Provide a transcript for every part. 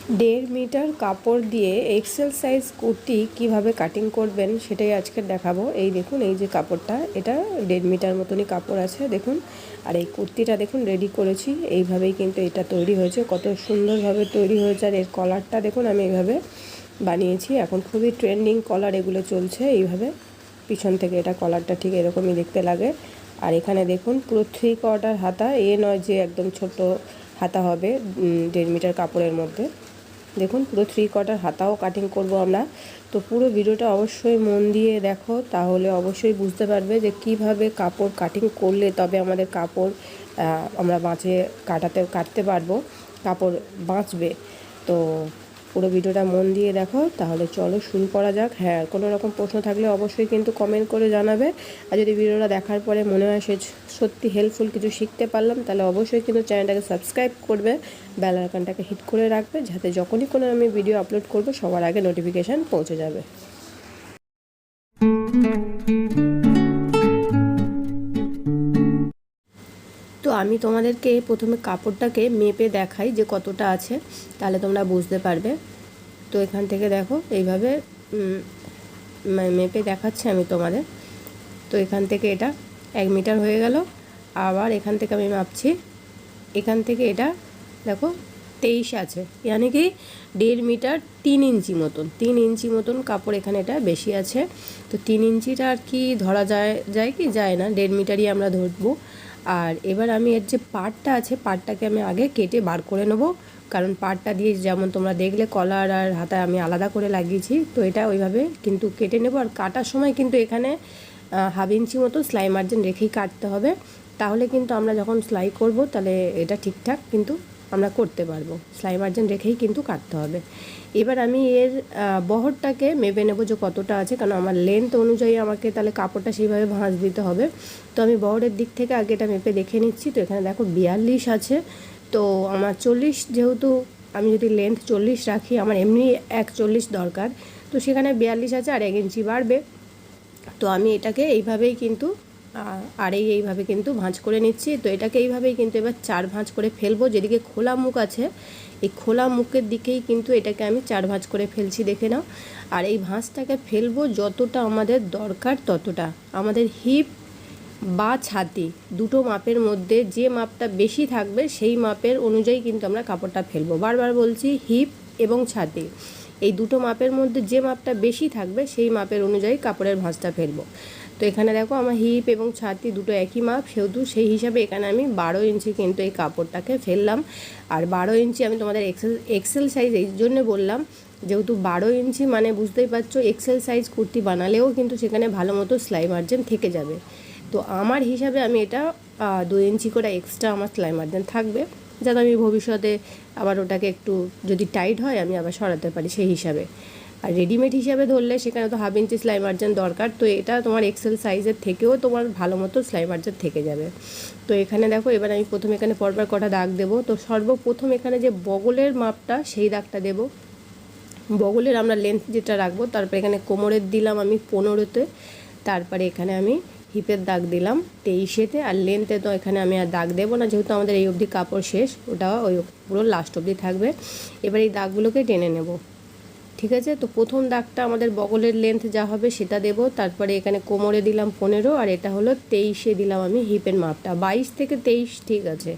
দেড় মিটার কাপড় দিয়ে এক্সেল সাইজ কুর্তি কিভাবে কাটিং করবেন সেটাই আজকে দেখাবো। এই দেখুন, এই যে কাপড়টা, এটা 1.5 মিটার মতনই কাপড় আছে দেখুন। আর এই কুর্তিটা দেখুন রেডি করেছি, এইভাবেই কিন্তু এটা তৈরি হয়েছে, কত সুন্দরভাবে তৈরি হয়েছে। আর এর কলারটা দেখুন আমি এইভাবে বানিয়েছি, এখন খুবই ট্রেন্ডিং কলার এগুলো চলছে। এইভাবে পিছন থেকে এটা কলারটা ঠিক এরকমই দেখতে লাগে। আর এখানে দেখুন পুরো 3/4 হাতা, এ নয় যে একদম ছোট হাতা হবে 1.5 মিটার কাপড়ের মধ্যে। দেখুন পুরো 3/4 হাতাও কাটিং করব আমরা। তো পুরো ভিডিওটা অবশ্যই মন দিয়ে দেখো, তাহলে অবশ্যই বুঝতে পারবে যে কিভাবে কাপড় কাটিং করলে তবে আমাদের কাপড় আমরা কাটতে পারবো, কাপড় বাঁচবে। তো পুরো ভিডিওটা মন দিয়ে দেখো, তাহলে চলো শুরু করা যাক। হ্যাঁ, কোনো রকম প্রশ্ন থাকলে অবশ্যই কিন্তু কমেন্ট করে জানাবে। আর যদি ভিডিওটা দেখার পরে মনে হয় সে সত্যি হেল্পফুল কিছু শিখতে পারলাম, তাহলে অবশ্যই কিন্তু চ্যানেলটাকে সাবস্ক্রাইব করবে, বেল আইকনটাকে হিট করে রাখবে, যাতে যখনই কোনো আমি ভিডিও আপলোড করব সবার আগে নোটিফিকেশান পৌঁছে যাবে। তো আমি তোমাদেরকে প্রথমে কাপড়টাকে মেপে দেখাই যে কতটা আছে, তাহলে তোমরা বুঝতে পারবে। তো এখান থেকে দেখো এইভাবে মেপে দেখাচ্ছি আমি তোমাদের। তো এখান থেকে এটা 1 মিটার হয়ে গেল। আবার এখান থেকে আমি মাপছি, এখান থেকে এটা দেখো 23 আছে, यानी কি 1.5 মিটার 3 ইঞ্চি মতন, 3 ইঞ্চি মতন কাপড় এখানে এটা বেশি আছে। তো 3 ইঞ্চিটা আর কি ধরা যায় কি যায় না, 1.5 মিটারই আমরা ধরবো। আর এবার আমি এর যে পার্টটা আছে, পার্টটাকে আমি আগে কেটে বার করে নেবো, কারণ পার্টটা দিয়ে যেমন তোমরা দেখলে কলার আর হাতা আমি আলাদা করে লাগিয়েছি, তো এটা ওইভাবে কিন্তু কেটে নেব। আর কাটার সময় কিন্তু এখানে 1/2 ইঞ্চি মতো সেলাই মার্জিন রেখেই কাটতে হবে, তাহলে কিন্তু আমরা যখন সেলাই করব তাহলে এটা ঠিকঠাক কিন্তু আমরা করতে পারবো। সেলাই মার্জিন রেখেই কিন্তু কাটতে হবে। এবার আমি এর বহরটাকে মেপে নেব যে কতটা আছে, কারণ আমার লেন্থ অনুযায়ী আমাকে তাহলে কাপড়টা সেইভাবে ভাঁজ দিতে হবে। তো আমি বহরের দিক থেকে আগে এটা মেপে দেখে নিচ্ছি। তো এখানে দেখো 42 আছে। তো আমার 40, যেহেতু আমি যদি লেন্থ 40 রাখি, আমার এমনি 140 দরকার, তো সেখানে 42 আছে, আর 1 ইঞ্চি বাড়বে। তো আমি এটাকে এইভাবেই কিন্তু এইভাবে কিন্তু ভাঁজ করে নিচ্ছি। তো এটাকে এইভাবেই কিন্তু এবার 4 ভাঁজ করে ফেলবো। যেদিকে খোলা মুখ আছে, এই খোলা মুখের দিকেই কিন্তু এটাকে আমি 4 ভাঁজ করে ফেলছি, দেখে নাও। আর এই ভাঁজটাকে ফেলবো যতটা আমাদের দরকার ততটা, আমাদের হিপ বা ছাতি দুটো মাপের মধ্যে যে মাপটা বেশি থাকবে সেই মাপের অনুযায়ী কিন্তু আমরা কাপড়টা ফেলবো। বারবার বলছি, হিপ এবং ছাতি এই দুটো মাপের মধ্যে যে মাপটা বেশি থাকবে সেই মাপের অনুযায়ী কাপড়ের ভাঁজটা ফেলবো। তো এখানে দেখো আমার হিপ এবং ছাতি দুটো একই মাপ, সেহেতু সেই হিসাবে এখানে আমি 12 ইঞ্চি কিন্তু এই কাপড়টাকে ফেললাম। আর 12 ইঞ্চি আমি তোমাদের এক্সেল সাইজ এই জন্য বললাম, যেহেতু 12 ইঞ্চি মানে বুঝতেই পারছো এক্সেল সাইজ কুর্তি বানালেও কিন্তু সেখানে ভালো মতো সেলাই মার্জিন থেকে যাবে। তো আমার হিসাবে আমি এটা 2 ইঞ্চি করে এক্সট্রা আমার সেলাই মার্জিন থাকবে, যাতে আমি ভবিষ্যতে আবার ওটাকে একটু যদি টাইট হয় আমি আবার সরাতে পারি সেই হিসাবে। আর রেডিমেড হিসাবে ধরলে সেখানে তো 1/2 ইঞ্চি সেলাই মার্জিন দরকার, তো এটা তোমার এক্সেল সাইজের থেকেও তোমার ভালো মতো সেলাই মার্জিন থেকে যাবে। তো এখানে দেখো এবার আমি প্রথমে এখানে পরপর কটা দাগ দেবো। তো সর্বপ্রথম এখানে যে বগলের মাপটা সেই দাগটা দেবো। বগলের আমরা লেন্থ যেটা রাখবো, তারপর এখানে কোমরের দিলাম আমি 15-তে, তারপরে এখানে আমি হিপের দাগ দিলাম 23-তে। আর লেন্থে তো এখানে আমি আর দাগ দেবো না, যেহেতু আমাদের এই অবধি কাপড় শেষ, ওটা ওই পুরো লাস্ট অবধি থাকবে। এবার এই দাগগুলোকে টেনে নেব, ঠিক আছে। তো প্রথম দাগটা আমাদের বগলের লেন্থ যা হবে সেটা দেব, তারপরে এখানে কোমরে দিলাম 15, আর এটা হলো 23-এ দিলাম আমি হিপের মাপটা। 22 থেকে 23 ঠিক আছে,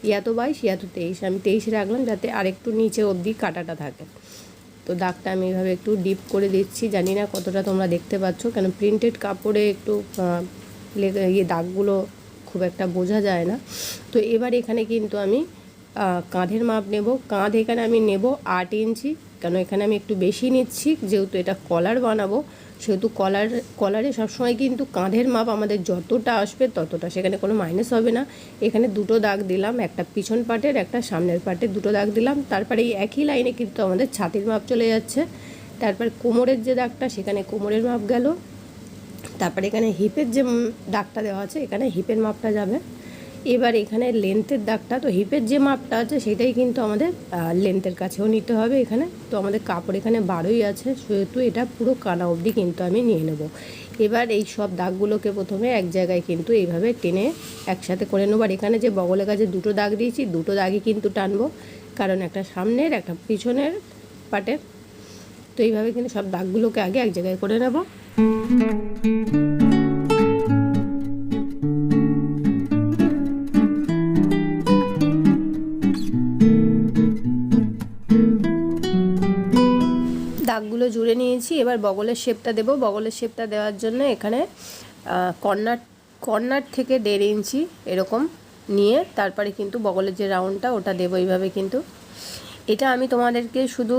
ইয়া তো 22 ইয়া তো 23, আমি 23 রাখলাম যাতে আরেকটু নিচে অবধি কাটাটা থাকে। তো দাগটা আমি এইভাবে একটু ডিপ করে দিচ্ছি, জানি না কতটা তোমরা দেখতে পাচ্ছ, কেন প্রিন্টেড কাপড়ে একটু দাগগুলো খুব একটা বোঝা যায় না। তো এবার এখানে কিন্তু আমি কাঁধের মাপ নেব। কাঁধ এখানে আমি নেব 8 ইঞ্চি, কেন এখানে আমি একটু বেশি নিচ্ছি, যেহেতু এটা কলার বানাবো, সেহেতু কলারে সবসময় কিন্তু কাঁধের মাপ আমাদের যতটা আসবে ততটা, সেখানে কোনো মাইনাস হবে না। এখানে দুটো দাগ দিলাম, একটা পিছন পাটের একটা সামনের পাটের, দুটো দাগ দিলাম। তারপরে এই একই লাইনে কিন্তু আমাদের ছাতির মাপ চলে যাচ্ছে। তারপর কোমরের যে দাগটা সেখানে কোমরের মাপ গেল। তারপরে এখানে হিপের যে দাগটা দেওয়া আছে এখানে হিপের মাপটা যাবে। এবার এখানে লেন্থের দাগটা, তো হিপের যে মাপটা আছে সেটাই কিন্তু আমাদের লেন্থের কাছেও নিতে হবে এখানে। তো আমাদের কাপড় এখানে 12ই আছে, সেহেতু এটা পুরো কানা অবধি কিন্তু আমি নিয়ে নেব। এবার এই সব দাগগুলোকে প্রথমে এক জায়গায় কিন্তু এইভাবে টেনে একসাথে করে নেব। আর এখানে যে বগলের কাছে দুটো দাগ দিয়েছি, দুটো দাগই কিন্তু টানবো, কারণ একটা সামনের একটা পিছনের পাটে। তো এইভাবে কিন্তু সব দাগগুলোকে আগে এক জায়গায় করে নেব। দাগগুলো জুড়ে নিয়েছি। এবার বগলের শেপটা দেব। বগলের শেপটা দেওয়ার জন্য এখানে কর্নার থেকে 1.5 ইঞ্চি এরকম নিয়ে তারপরে কিন্তু বগলের যে রাউন্ডটা ওটা দেবো এইভাবে। কিন্তু এটা আমি তোমাদেরকে শুধু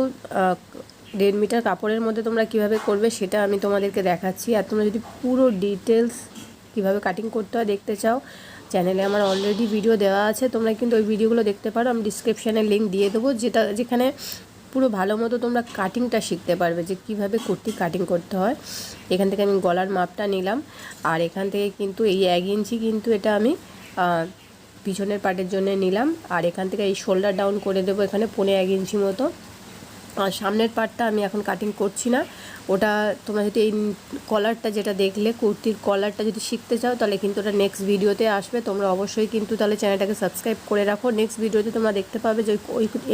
1.5 মিটার কাপড়ের মধ্যে তোমরা কিভাবে করবে সেটা আমি তোমাদেরকে দেখাচ্ছি। আর তোমরা যদি পুরো ডিটেলস কিভাবে কাটিং করতে হয় দেখতে চাও, চ্যানেলে আমার অলরেডি ভিডিও দেওয়া আছে, তোমরা কিন্তু ওই ভিডিওগুলো দেখতে পারো। আমি ডিসক্রিপশানে লিঙ্ক দিয়ে দেবো, যেখানে পুরো ভালো মতো তোমরা কাটিংটা শিখতে পারবে যে কীভাবে কুর্তি কাটিং করতে হয়। এখান থেকে আমি গলার মাপটা নিলাম, আর এখান থেকে কিন্তু এই 1 ইঞ্চি কিন্তু এটা আমি পিছনের পার্টের জন্য নিলাম। আর এখান থেকে এই শোল্ডার ডাউন করে দেবো এখানে 1.25 ইঞ্চি মতো। আর সামনের পার্টটা আমি এখন কাটিং করছি না, ওটা তোমরা যদি এই কলারটা যেটা দেখলে কুর্তির কলারটা যদি শিখতে চাও তাহলে কিন্তু ওটা নেক্সট ভিডিওতে আসবে। তোমরা অবশ্যই কিন্তু তাহলে চ্যানেলটাকে সাবস্ক্রাইব করে রাখো। নেক্সট ভিডিওতে তোমরা দেখতে পাবে যে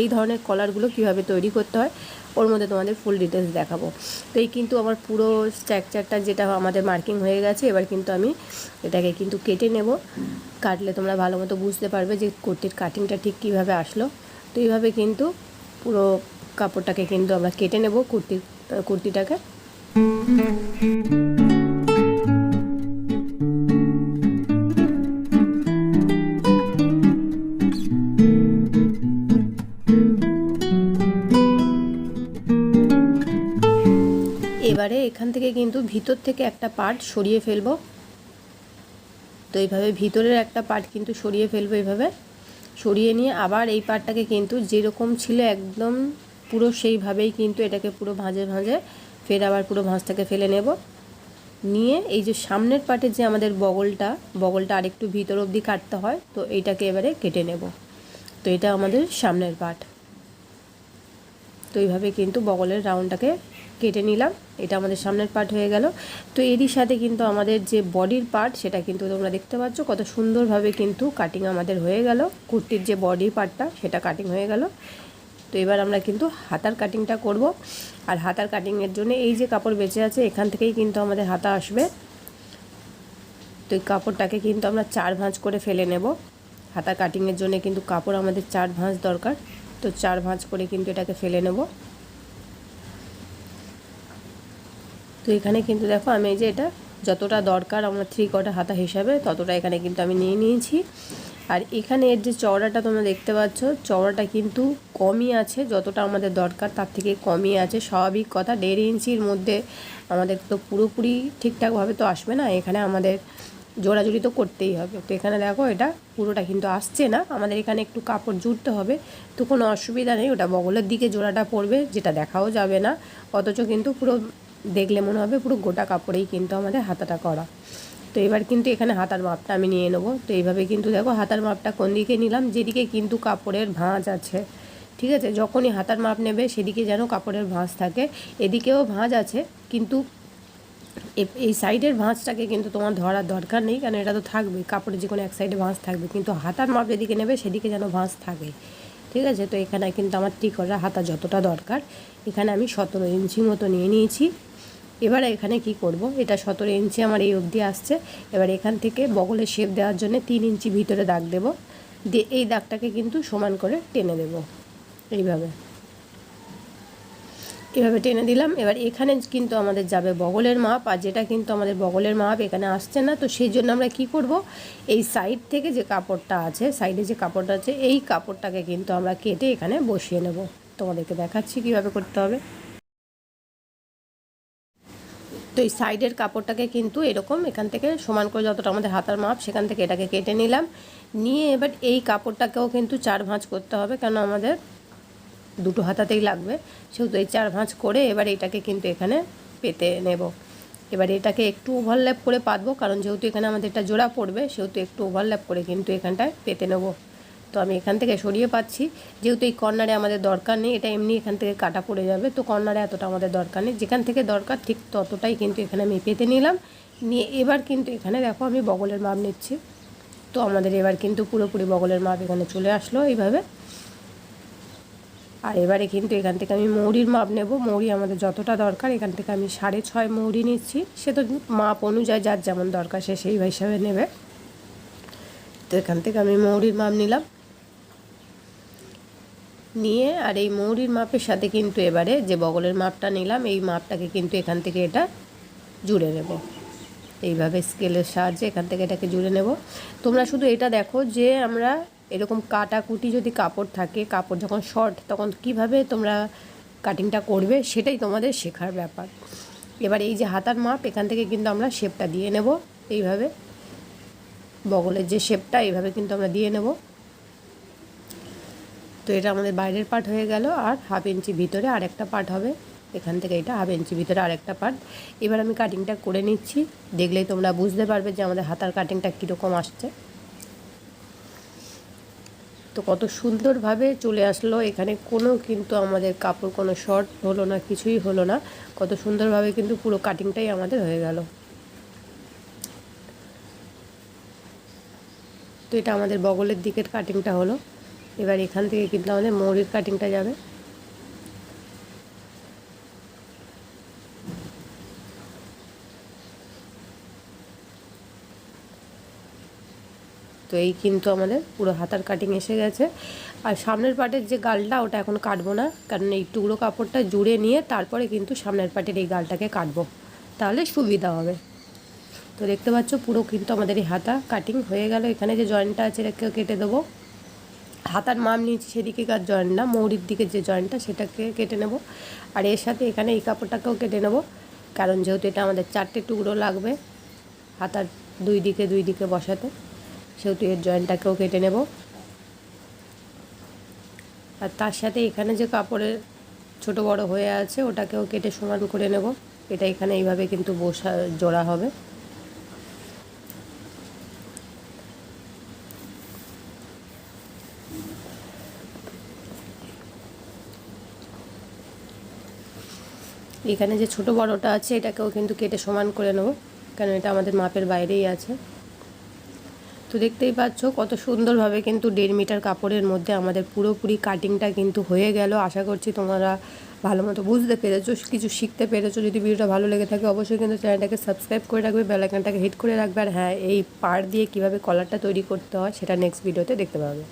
এই ধরনের কলারগুলো কীভাবে তৈরি করতে হয়, ওর মধ্যে তোমাদের ফুল ডিটেলস দেখাবো। তো এই কিন্তু আমার পুরো স্ট্রাকচারটা যেটা আমাদের মার্কিং হয়ে গেছে। এবার কিন্তু আমি এটাকে কিন্তু কেটে নেব। কাটলে তোমরা ভালো মতো বুঝতে পারবে যে কুর্তির কাটিংটা ঠিক কীভাবে আসলো। তো এইভাবে কিন্তু পুরো কাপড়টাকে কিন্তু আমরা কেটে নেব কুর্তিটাকে। এবারে এখান থেকে কিন্তু ভিতর থেকে একটা পার্ট সরিয়ে ফেলবো। তো এইভাবে ভিতরের একটা পার্ট কিন্তু সরিয়ে ফেলবো। এইভাবে সরিয়ে নিয়ে আবার এই পার্টটাকে কিন্তু যেরকম ছিল একদম পুরো সেইভাবেই কিন্তু এটাকে পুরো ভাঁজে ফের আবার পুরো ভাঁজটাকে ফেলে নেব। নিয়ে এই যে সামনের পার্টের যে আমাদের বগলটা আরেকটু ভিতর অবধি কাটতে হয়, তো এইটাকে এবারে কেটে নেব। তো এটা আমাদের সামনের পার্ট। তো এইভাবে কিন্তু বগলের রাউন্ডটাকে কেটে নিলাম। এটা আমাদের সামনের পার্ট হয়ে গেল। তো এরই সাথে কিন্তু আমাদের যে বডির পার্ট সেটা কিন্তু তোমরা দেখতে পাচ্ছ কত সুন্দরভাবে কিন্তু কাটিং আমাদের হয়ে গেল। কুর্তির যে বডির পার্টটা সেটা কাটিং হয়ে গেল। তো এবার আমরা কিন্তু হাতার কাটিংটা করব। আর হাতার কাটিংয়ের জন্য এই যে কাপড় বেঁচে আছে এখান থেকেই কিন্তু আমাদের হাতা আসবে। তো এই কাপড়টাকে কিন্তু আমরা 4 ভাঁজ করে ফেলে নেব। হাতা কাটিংয়ের জন্য কিন্তু কাপড় আমাদের 4 ভাঁজ দরকার। তো 4 ভাঁজ করে কিন্তু এটাকে ফেলে নেব। তো এখানে কিন্তু দেখো আমি এই যে এটা যতটা দরকার আমার 3/4 হাতা হিসাবে ততটা এখানে কিন্তু আমি নিয়ে নিয়েছি। আর এখানে এর যে চওড়াটা তোমরা দেখতে পাচ্ছ, চওড়াটা কিন্তু কমই আছে, যতটা আমাদের দরকার তার থেকে কমই আছে। স্বাভাবিক কথা, 1.5 ইঞ্চির মধ্যে আমাদের তো পুরোপুরি ঠিকঠাকভাবে তো আসবে না, এখানে আমাদের জোড়াজুড়ি তো করতেই হবে। তো এখানে দেখো এটা পুরোটা কিন্তু আসছে না, আমাদের এখানে একটু কাপড় জুড়তে হবে। তো কোনো অসুবিধা নেই, ওটা বগলের দিকে জোড়াটা পড়বে, যেটা দেখাও যাবে না, অথচ কিন্তু পুরো দেখলে মনে হবে পুরো গোটা কাপড়েই কিন্তু আমাদের হাতাটা করা। তো এবার কিন্তু এখানে হাতার মাপটা আমি নিয়ে নেবো। তো এইভাবে কিন্তু দেখো হাতার মাপটা কোন দিকে নিলাম, যেদিকে কিন্তু কাপড়ের ভাঁজ আছে, ঠিক আছে। যখনই হাতার মাপ নেবে সেদিকে যেন কাপড়ের ভাঁজ থাকে। এদিকেও ভাঁজ আছে, কিন্তু এই সাইডের ভাঁজটাকে কিন্তু তোমার ধরার দরকার নেই, কারণ এটা তো থাকবে, কাপড়ের যে কোনো এক সাইডে ভাঁজ থাকবে, কিন্তু হাতার মাপ যেদিকে নেবে সেদিকে যেন ভাঁজ থাকে, ঠিক আছে। তো এখানে কিন্তু আমার ঠিক করা হাতা যতটা দরকার এখানে আমি 17 ইঞ্চি মতো নিয়ে নিয়েছি। এবার এখানে কি করব, এটা 17 ইঞ্চি আমার এই অবধি আসছে। এবার এখান থেকে বগলের শেপ দেওয়ার জন্য 3 ইঞ্চি ভিতরে দাগ দেব, দিয়ে এই দাগটাকে কিন্তু সমান করে টেনে দেব। এভাবে টেনে দিলাম। এবার এখানে কিন্তু আমাদের যাবে বগলের মাপ, আর যেটা কিন্তু আমাদের বগলের মাপ এখানে আসছে না। তো সেই জন্য আমরা কি করব, এই সাইড থেকে যে কাপড়টা আছে, সাইডে যে কাপড়টা আছে, এই কাপড়টাকে কিন্তু আমরা কেটে এখানে বসিয়ে নেব। তোমাদেরকে দেখাচ্ছি কিভাবে করতে হবে। তো এই সাইডের কাপড়টাকে কিন্তু এরকম এখান থেকে সমান করে যতটা আমাদের হাতার মাপ সেখান থেকে এটাকে কেটে নিলাম। নিয়ে এবার এই কাপড়টাকেও কিন্তু 4 ভাঁজ করতে হবে, কেন আমাদের দুটো হাতাতেই লাগবে, সেহেতু এই 4 ভাঁজ করে এবার এটাকে কিন্তু এখানে পেতে নেব। এবার এটাকে একটু ওভারল্যাপ করে পাতবো, কারণ যেহেতু এখানে আমাদের একটা জোড়া পড়বে সেহেতু একটু ওভারল্যাপ করে কিন্তু এখানটায় পেতে নেব। তো আমি এখান থেকে সরিয়ে পাচ্ছি, যেহেতু এই কর্নারে আমাদের দরকার নেই, এটা এমনি এখান থেকে কাটা পড়ে যাবে, তো কর্নারে এতটা আমাদের দরকার নেই, যেখান থেকে দরকার ঠিক ততটাই কিন্তু এখানে আমি পেতে নিলাম। নিয়ে এবার কিন্তু এখানে দেখো আমি বগলের মাপ নিচ্ছি। তো আমাদের এবার কিন্তু পুরোপুরি বগলের মাপ এখানে চলে আসলো এইভাবে। আর এবারে কিন্তু এখান থেকে আমি মৌরির মাপ নেব। মৌরি আমাদের যতটা দরকার, এখান থেকে আমি 6.5 মৌরি নিচ্ছি। সে তো মাপ অনুযায়ী যার যেমন দরকার সে সেই হিসাবে নেবে। তো এখান থেকে আমি মৌরির মাপ নিলাম, নিয়ে আর এই মৌরির মাপের সাথে কিন্তু এবারে যে বগলের মাপটা নিলাম এই মাপটাকে কিন্তু এখান থেকে এটা জুড়ে নেব। এইভাবে স্কেলের সাহায্যে এখান থেকে এটাকে জুড়ে নেব। তোমরা শুধু এটা দেখো যে আমরা এরকম কাটাকুটি যদি কাপড় থাকে, কাপড় যখন শর্ট তখন কিভাবে তোমরা কাটিংটা করবে সেটাই তোমাদের শেখার ব্যাপার। এবার এই যে হাতার মাপ, এখান থেকে কিন্তু আমরা শেপটা দিয়ে নেব। এইভাবে বগলের যে শেপটা এইভাবে কিন্তু আমরা দিয়ে নেব। তো এটা আমাদের বাইরের পার্ট হয়ে গেল। আর 1/2 ইঞ্চি ভিতরে আরেকটা পার্ট হবে, এখান থেকে এটা 1/2 ইঞ্চি ভিতরে আরেকটা পার্ট। এবার আমি কাটিংটা করে নিচ্ছি, দেখলেই তোমরা বুঝতে পারবে যে আমাদের হাতার কাটিংটা কীরকম আসছে। তো কত সুন্দরভাবে চলে আসলো, এখানে কোনো কিন্তু আমাদের কাপড় কোনো শর্ট হলো না, কিছুই হলো না। কত সুন্দরভাবে কিন্তু পুরো কাটিংটাই আমাদের হয়ে গেল। তো এটা আমাদের বগলের দিকের কাটিংটা হলো। এবার এখান থেকে কিন্তু আমাদের মৌরির কাটিংটা যাবে। তো এই কিন্তু আমাদের পুরো হাতার কাটিং এসে গেছে। আর সামনের পার্টের যে গালটা ওটা এখন কাটবো না, কারণ এই টুকরো কাপড়টা জুড়ে নিয়ে তারপরে কিন্তু সামনের পার্টের এই গালটাকে কাটবো, তাহলে সুবিধা হবে। তো দেখতে পাচ্ছ পুরো কিন্তু আমাদের এই হাতা কাটিং হয়ে গেল। এখানে যে জয়েন্টটা আছে এটাকেও কেটে দেবো। হাতার মাপ নিয়েছি সেদিকে কার জয়েন্ট না, মৌরির দিকে যে জয়েন্টটা সেটাকে কেটে নেব। আর এর সাথে এখানে এই কাপড়টাকেও কেটে নেব, কারণ যেহেতু এটা আমাদের 4টে টুকরো লাগবে হাতার দুই দিকে বসাতে, সেহেতু এর জয়েন্টটাকেও কেটে নেব। আর তার সাথে এখানে যে কাপড়ের ছোট বড় হয়ে আছে ওটাকেও কেটে সমান করে নেব। এটা এখানে এইভাবে কিন্তু জোড়া হবে। এখানে যে ছোট বড়টা আছে এটাকেও কিন্তু কেটে সমান করে নেব, কারণ এটা আমাদের মাপের বাইরেই আছে। তো দেখতেই পাচ্ছ কত সুন্দরভাবে কিন্তু 1.5 মিটার কাপড়ের মধ্যে আমাদের পুরোপুরি কাটিংটা কিন্তু হয়ে গেল। আশা করছি তোমরা ভালো মতো বুঝতে পেরেছো, কিছু শিখতে পেরেছো। যদি ভিডিওটা ভালো লেগে থাকে অবশ্যই কিন্তু চ্যানেলটাকে সাবস্ক্রাইব করে রাখবে, বেল আইকনটাকে হিট করে রাখবে। আর হ্যাঁ, এই পাড় দিয়ে কীভাবে কলারটা তৈরি করতে হয় সেটা নেক্সট ভিডিওতে দেখতে পাবে।